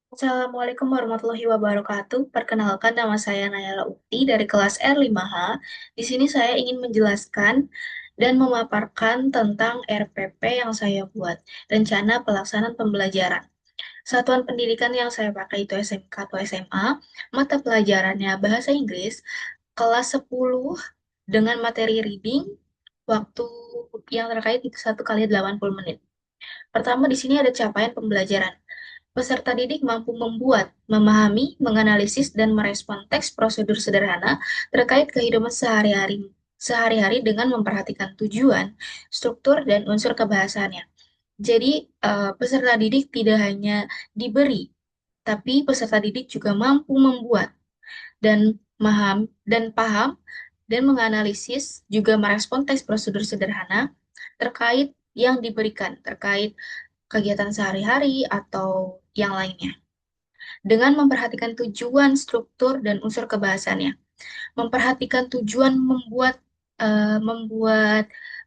Assalamualaikum warahmatullahi wabarakatuh. Perkenalkan, nama saya Nayala Ukti dari kelas R5H. Di sini saya ingin menjelaskan dan memaparkan tentang RPP yang saya buat, Rencana Pelaksanaan Pembelajaran. Satuan pendidikan yang saya pakai itu SMK atau SMA, mata pelajarannya Bahasa Inggris, kelas 10 dengan materi reading, waktu yang terkait itu 1 kali 80 menit. Pertama, di sini ada capaian pembelajaran. Peserta didik mampu membuat, memahami, menganalisis, dan merespon teks prosedur sederhana terkait kehidupan sehari-hari dengan memperhatikan tujuan, struktur, dan unsur kebahasaannya. Jadi, peserta didik tidak hanya diberi, tapi peserta didik juga mampu membuat dan paham dan menganalisis juga merespon teks prosedur sederhana terkait yang diberikan, terkait kegiatan sehari-hari atau yang lainnya dengan memperhatikan tujuan, struktur, dan unsur kebahasannya. Memperhatikan tujuan membuat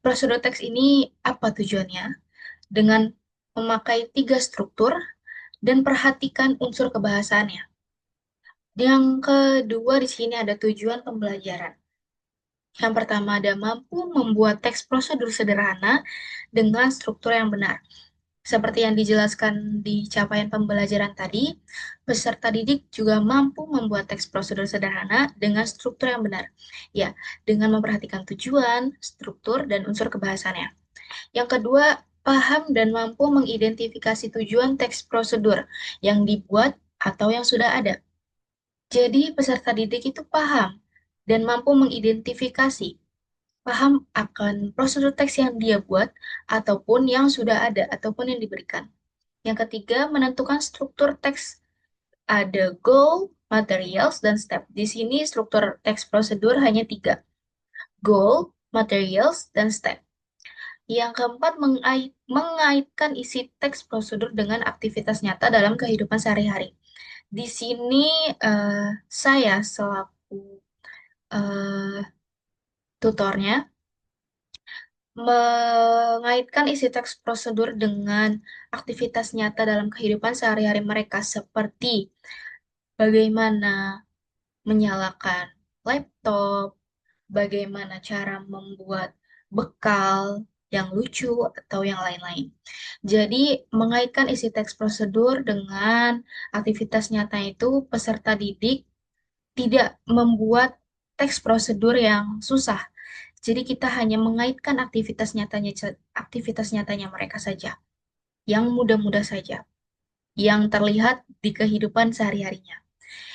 prosedur teks ini apa tujuannya dengan memakai 3 struktur dan perhatikan unsur kebahasannya. Yang kedua di sini ada tujuan pembelajaran. Yang pertama ada mampu membuat teks prosedur sederhana dengan struktur yang benar. Seperti yang dijelaskan di capaian pembelajaran tadi, peserta didik juga mampu membuat teks prosedur sederhana dengan struktur yang benar. Ya, dengan memperhatikan tujuan, struktur, dan unsur kebahasannya. Yang kedua, paham dan mampu mengidentifikasi tujuan teks prosedur yang dibuat atau yang sudah ada. Jadi, peserta didik itu paham dan mampu mengidentifikasi, paham akan prosedur teks yang dia buat ataupun yang sudah ada ataupun yang diberikan. Yang ketiga, menentukan struktur teks. Ada goal, materials, dan step. Di sini struktur teks prosedur hanya 3. Goal, materials, dan step. Yang keempat, mengaitkan isi teks prosedur dengan aktivitas nyata dalam kehidupan sehari-hari. Di sini saya selaku eh, tutornya mengaitkan isi teks prosedur dengan aktivitas nyata dalam kehidupan sehari-hari mereka seperti bagaimana menyalakan laptop, bagaimana cara membuat bekal yang lucu atau yang lain-lain. Jadi, mengaitkan isi teks prosedur dengan aktivitas nyata itu peserta didik tidak membuat teks prosedur yang susah. Jadi kita hanya mengaitkan aktivitas nyatanya mereka saja, yang mudah-mudah saja, yang terlihat di kehidupan sehari-harinya.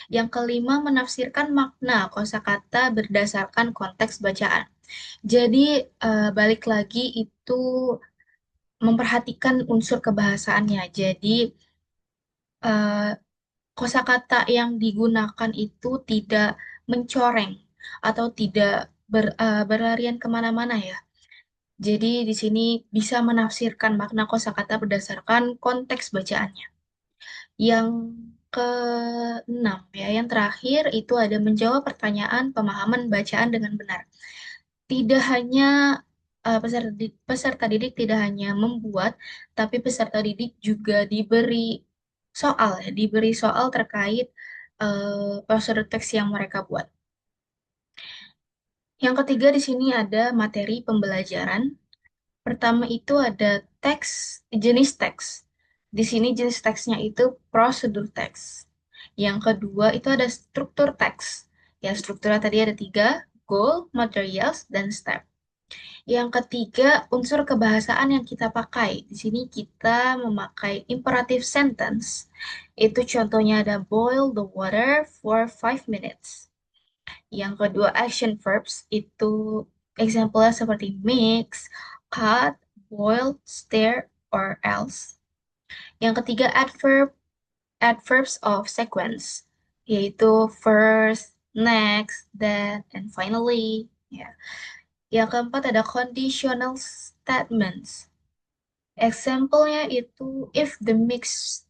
Yang kelima, menafsirkan makna kosakata berdasarkan konteks bacaan. Jadi, balik lagi itu memperhatikan unsur kebahasaannya. Jadi, eh, kosakata yang digunakan itu tidak mencoreng atau tidak berlarian kemana-mana ya. Jadi, di sini bisa menafsirkan makna kosakata berdasarkan konteks bacaannya. Yang keenam ya, yang terakhir itu ada menjawab pertanyaan pemahaman bacaan dengan benar. Tidak hanya peserta didik tidak hanya membuat, tapi peserta didik juga diberi soal terkait prosedur teks yang mereka buat. Yang ketiga di sini ada materi pembelajaran. Pertama itu ada jenis teks. Di sini jenis teksnya itu prosedur teks. Yang kedua itu ada struktur teks. Ya, strukturnya tadi ada 3, goal, materials, dan step. Yang ketiga, unsur kebahasaan yang kita pakai. Di sini kita memakai imperative sentence. Itu contohnya ada boil the water for 5 minutes. Yang kedua, action verbs itu example-nya seperti mix, cut, boil, stir, or else. Yang ketiga, adverbs of sequence, yaitu first, next, then, and finally. Ya. Yang keempat ada conditional statements. Example-nya itu if the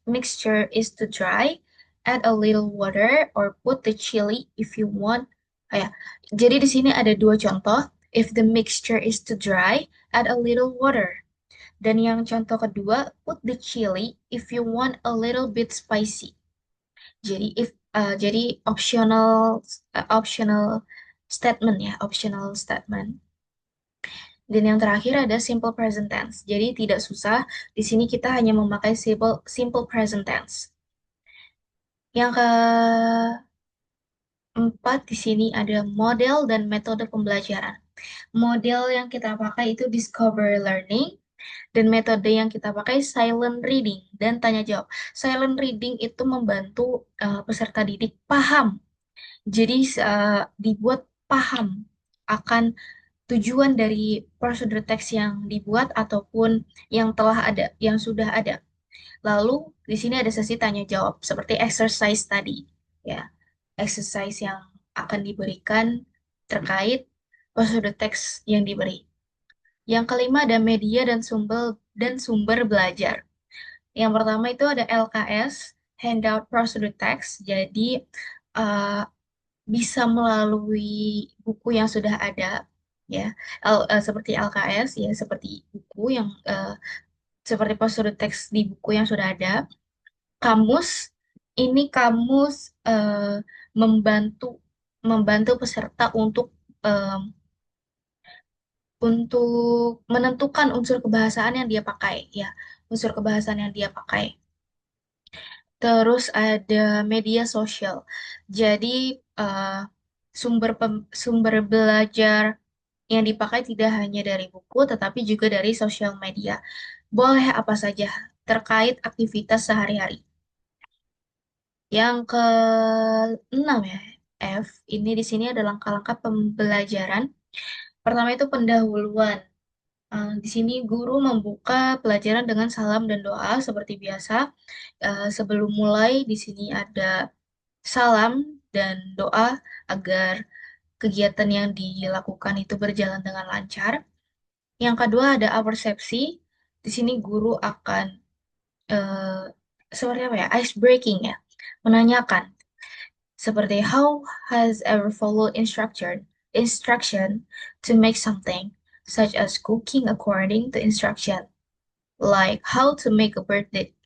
mixture is too dry, add a little water or put the chili if you want. Ah, ya. Jadi di sini ada 2 contoh. If the mixture is too dry, add a little water. Dan yang contoh kedua, put the chili if you want a little bit spicy. Jadi optional statement ya, optional statement. Dan yang terakhir ada simple present tense. Jadi tidak susah. Di sini kita hanya memakai simple simple present tense. Yang keempat di sini ada model dan metode pembelajaran. Model yang kita pakai itu discover learning dan metode yang kita pakai silent reading dan tanya jawab. Silent reading itu membantu peserta didik paham. Jadi dibuat paham akan tujuan dari prosedur teks yang dibuat ataupun yang telah ada, yang sudah ada. Lalu di sini ada sesi tanya jawab seperti exercise tadi, ya. Exercise yang akan diberikan terkait prosedur teks yang diberi. Yang kelima ada media dan sumber belajar. Yang pertama itu ada LKS, Handout Procedure Text. Jadi uh, bisa melalui buku yang sudah ada, ya. Seperti LKS, ya, seperti buku yang seperti prosedur teks di buku yang sudah ada. Kamus, ini kamus membantu membantu peserta eh, untuk menentukan unsur kebahasaan yang dia pakai, ya, unsur kebahasaan yang dia pakai. Terus ada media sosial. Jadi eh, sumber belajar yang dipakai tidak hanya dari buku, tetapi juga dari sosial media. Boleh apa saja terkait aktivitas sehari-hari. Yang keenam ya, F. Ini di sini ada langkah-langkah pembelajaran. Pertama itu pendahuluan. Di sini guru membuka pelajaran dengan salam dan doa seperti biasa. Sebelum mulai, di sini ada salam dan doa agar kegiatan yang dilakukan itu berjalan dengan lancar. Yang kedua ada apersepsi. Di sini guru akan eh, seperti apa ya, ice breaking ya, menanyakan seperti how has ever followed instruction to make something, such as cooking according to instruction, like how to make a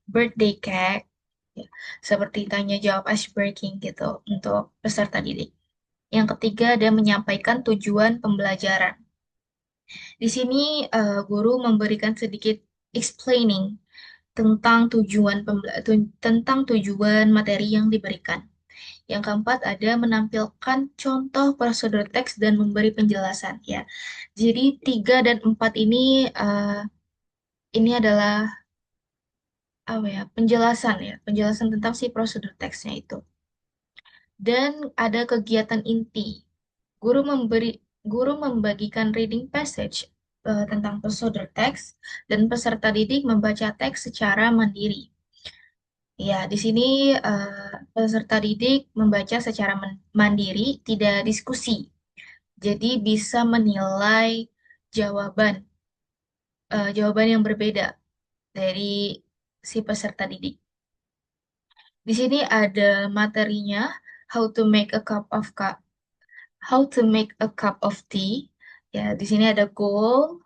birthday cake, ya, seperti tanya jawab ice breaking gitu untuk peserta didik. Yang ketiga ada menyampaikan tujuan pembelajaran. Di sini guru memberikan sedikit explaining tentang tujuan materi yang diberikan. Yang keempat ada menampilkan contoh prosedur teks dan memberi penjelasan, ya. Jadi 3 dan 4 ini adalah apa ya, penjelasan tentang si prosedur teksnya itu. Dan ada kegiatan inti. Guru memberi Guru membagikan reading passage tentang prosedur teks dan peserta didik membaca teks secara mandiri. Ya, di sini peserta didik membaca secara mandiri, tidak diskusi. Jadi bisa menilai jawaban jawaban yang berbeda dari si peserta didik. Di sini ada materinya, how to make a cup of tea. Ya, di sini ada goal,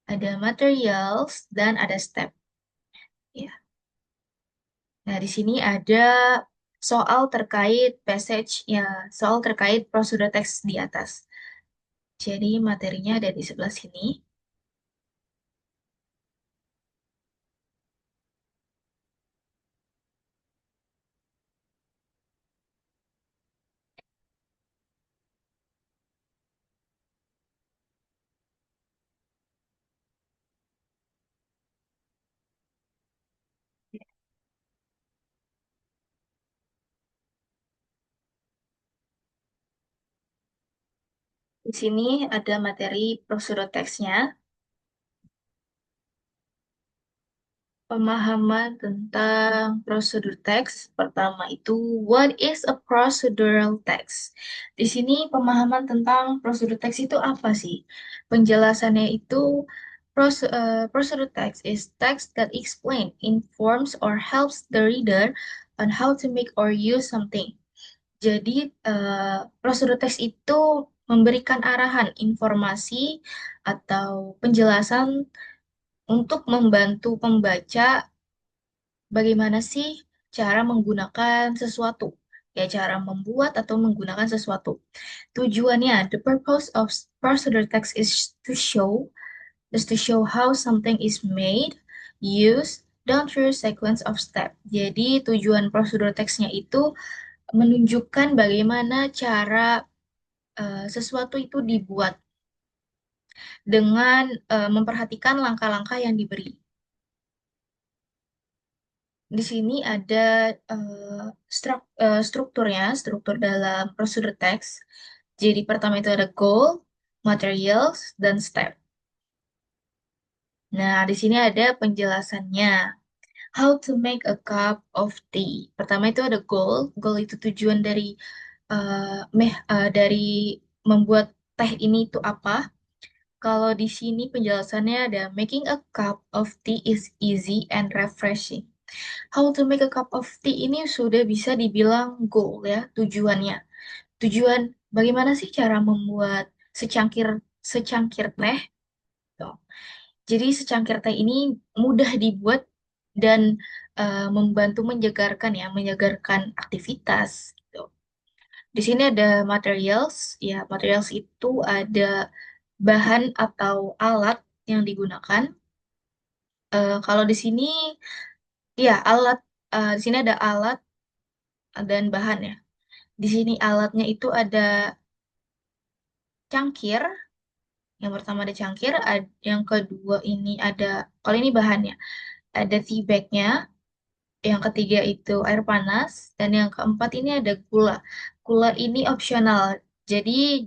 ada materials, dan ada step. Ya. Nah, di sini ada soal terkait passage, ya, soal terkait prosedur teks di atas. Jadi materinya ada di sebelah sini. Di sini ada materi prosedur teksnya. Pemahaman tentang prosedur teks. Pertama itu, what is a procedural text? Di sini pemahaman tentang prosedur teks itu apa sih? Penjelasannya itu, prosedur text is text that explain, informs, or helps the reader on how to make or use something. Jadi, prosedur teks itu memberikan arahan, informasi, atau penjelasan untuk membantu pembaca bagaimana sih cara menggunakan sesuatu. Ya, cara membuat atau menggunakan sesuatu. Tujuannya, the purpose of procedure text is to show how something is made, used, done through sequence of step. Jadi tujuan prosedur teksnya itu menunjukkan bagaimana cara sesuatu itu dibuat dengan memperhatikan langkah-langkah yang diberi. Di sini ada strukturnya, struktur dalam prosedur teks. Jadi pertama itu ada goal, materials, dan step. Nah, di sini ada penjelasannya. How to make a cup of tea. Pertama itu ada goal. Goal itu tujuan dari membuat teh ini itu apa? Kalau di sini penjelasannya ada making a cup of tea is easy and refreshing. How to make a cup of tea ini sudah bisa dibilang goal ya, tujuannya. Tujuan bagaimana sih cara membuat secangkir secangkir teh? Tuh. Jadi secangkir teh ini mudah dibuat dan membantu menyegarkan ya, menyegarkan aktivitas. Gitu. Di sini ada materials, ya materials itu ada bahan atau alat yang digunakan. Kalau di sini, ya alat, di sini ada alat dan bahan ya. Di sini alatnya itu ada cangkir. Yang pertama ada cangkir, yang kedua ini ada, kalau ini bahannya, ada tea bagnya, yang ketiga itu air panas, dan yang keempat ini ada gula. Gula ini opsional. Jadi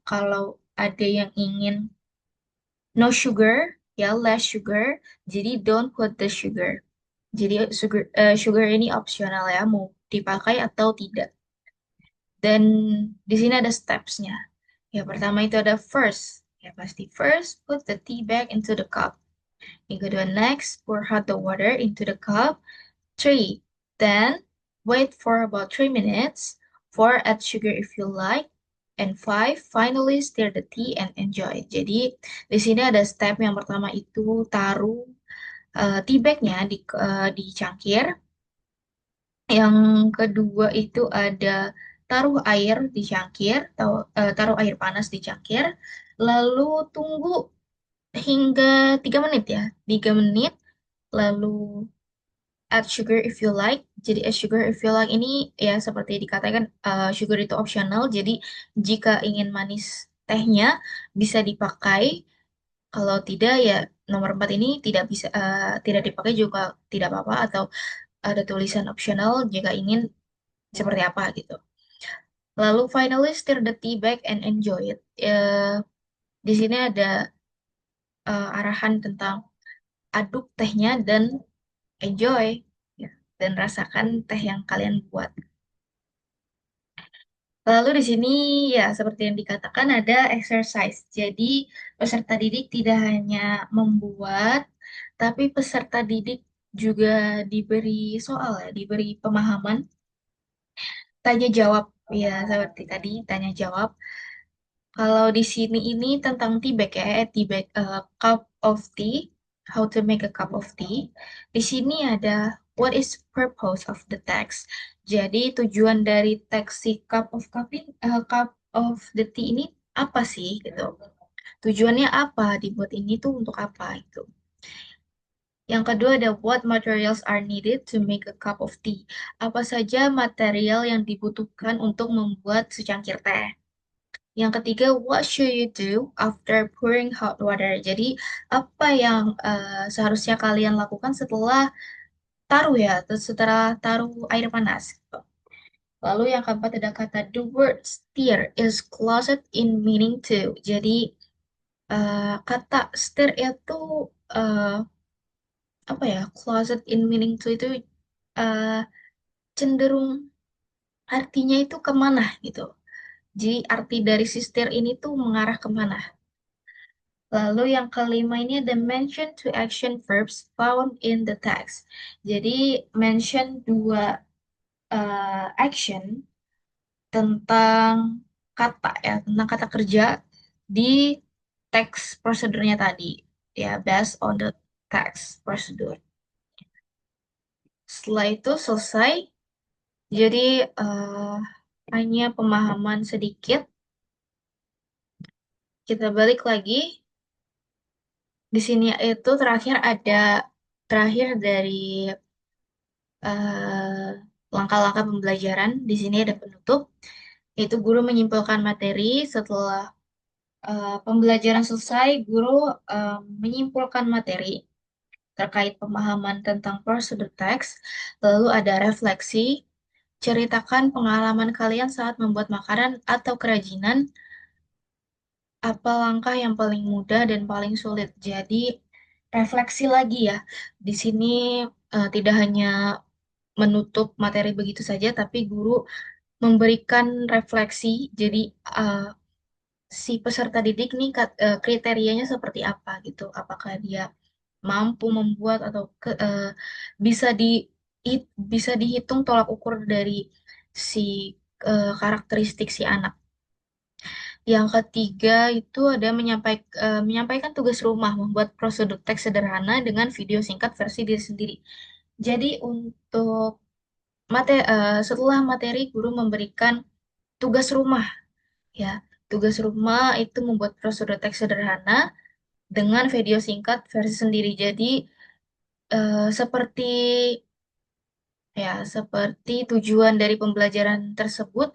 kalau ada yang ingin no sugar, ya less sugar, jadi don't put the sugar. Jadi sugar ini opsional ya, mau dipakai atau tidak. Dan di sini ada steps-nya. Ya, pertama itu ada first. Ya, pasti first, put the tea bag into the cup. Yang kedua, next, pour hot the water into the cup. Three, then wait for about 3 minutes. Four, add sugar if you like. And five, finally stir the tea and enjoy. Jadi, di sini ada step yang pertama itu taruh tea bagnya di cangkir. Yang kedua itu ada taruh air di cangkir, taruh air panas di cangkir, lalu tunggu hingga 3 menit ya, 3 menit, lalu add sugar if you like. Jadi add sugar if you like ini ya seperti dikatakan sugar itu optional, jadi jika ingin manis tehnya bisa dipakai, kalau tidak ya nomor 4 ini tidak dipakai juga tidak apa-apa atau ada tulisan optional jika ingin seperti apa gitu. Lalu finally stir the tea bag and enjoy it. Di sini ada arahan tentang aduk tehnya dan enjoy ya, dan rasakan teh yang kalian buat. Lalu di sini ya seperti yang dikatakan ada exercise. Jadi peserta didik tidak hanya membuat, tapi peserta didik juga diberi soal ya, diberi pemahaman, tanya jawab ya seperti tadi tanya jawab. Kalau di sini ini tentang tea bag ya, tea bag cup of tea, how to make a cup of tea. Di sini ada what is purpose of the text. Jadi tujuan dari teks si cup of the tea ini apa sih gitu. Tujuannya apa dibuat ini tuh untuk apa itu. Yang kedua ada what materials are needed to make a cup of tea. Apa saja material yang dibutuhkan untuk membuat secangkir teh. Yang ketiga, what should you do after pouring hot water? Jadi, apa yang seharusnya kalian lakukan setelah taruh ya, atau setelah taruh air panas. Lalu yang keempat ada kata the word stir is closet in meaning too. Jadi, kata stir itu eh, apa ya? Closet in meaning too itu eh, cenderung artinya itu kemana gitu. Jadi, arti dari si stir ini tuh mengarah kemana? Lalu yang kelima ini ada mention to action verbs found in the text. Jadi mention dua action tentang kata ya, tentang kata kerja di teks prosedurnya tadi. Ya, based on the text procedure. setelah itu selesai. Jadi hanya pemahaman sedikit. Kita balik lagi. Di sini itu terakhir dari eh, langkah-langkah pembelajaran. Di sini ada penutup, yaitu guru menyimpulkan materi. Setelah pembelajaran selesai, guru menyimpulkan materi terkait pemahaman tentang prosedur teks. Lalu ada refleksi, ceritakan pengalaman kalian saat membuat makanan atau kerajinan. Apa langkah yang paling mudah dan paling sulit? Jadi refleksi lagi ya. Di sini tidak hanya menutup materi begitu saja, tapi guru memberikan refleksi. Jadi eh, si peserta didik nih kriterianya seperti apa gitu. Apakah dia mampu membuat atau bisa bisa dihitung tolak ukur dari si karakteristik si anak. Yang ketiga itu ada menyampaikan tugas rumah, membuat prosedur teks sederhana dengan video singkat versi diri sendiri. Jadi setelah materi guru memberikan tugas rumah ya. Tugas rumah itu membuat prosedur teks sederhana dengan video singkat versi sendiri. Jadi seperti seperti tujuan dari pembelajaran tersebut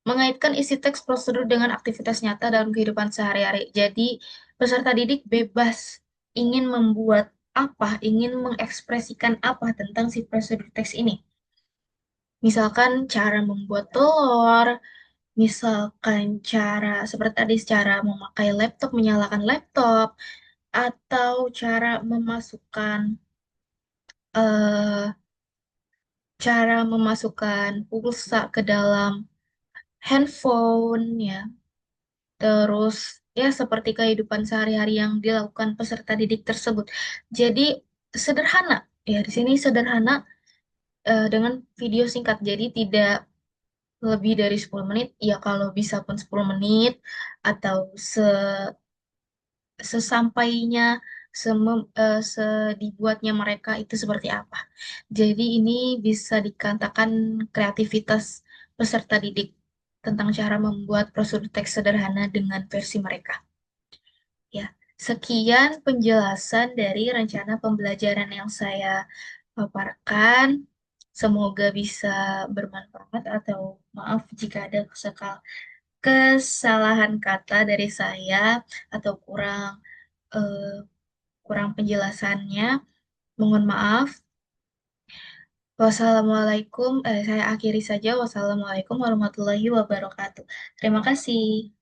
mengaitkan isi teks prosedur dengan aktivitas nyata dalam kehidupan sehari-hari. Jadi, peserta didik bebas ingin membuat apa, ingin mengekspresikan apa tentang si prosedur teks ini. Misalkan cara membuat telur, misalkan seperti tadi, cara memakai laptop, menyalakan laptop, atau cara eh, memasukkan pulsa ke dalam handphone ya. Terus ya seperti kehidupan sehari-hari yang dilakukan peserta didik tersebut. Jadi sederhana ya, di sini sederhana dengan video singkat. Jadi tidak lebih dari 10 menit ya, kalau bisa pun 10 menit atau sesampainya sedibuatnya mereka itu seperti apa. Jadi ini bisa dikatakan kreativitas peserta didik tentang cara membuat prosedur teks sederhana dengan versi mereka. Ya, sekian penjelasan dari rencana pembelajaran yang saya paparkan. Semoga bisa bermanfaat, atau maaf jika ada kesalahan kata dari saya atau eh, kurang penjelasannya. Mohon maaf. Wassalamualaikum. Saya akhiri saja. Wassalamualaikum warahmatullahi wabarakatuh. Terima kasih.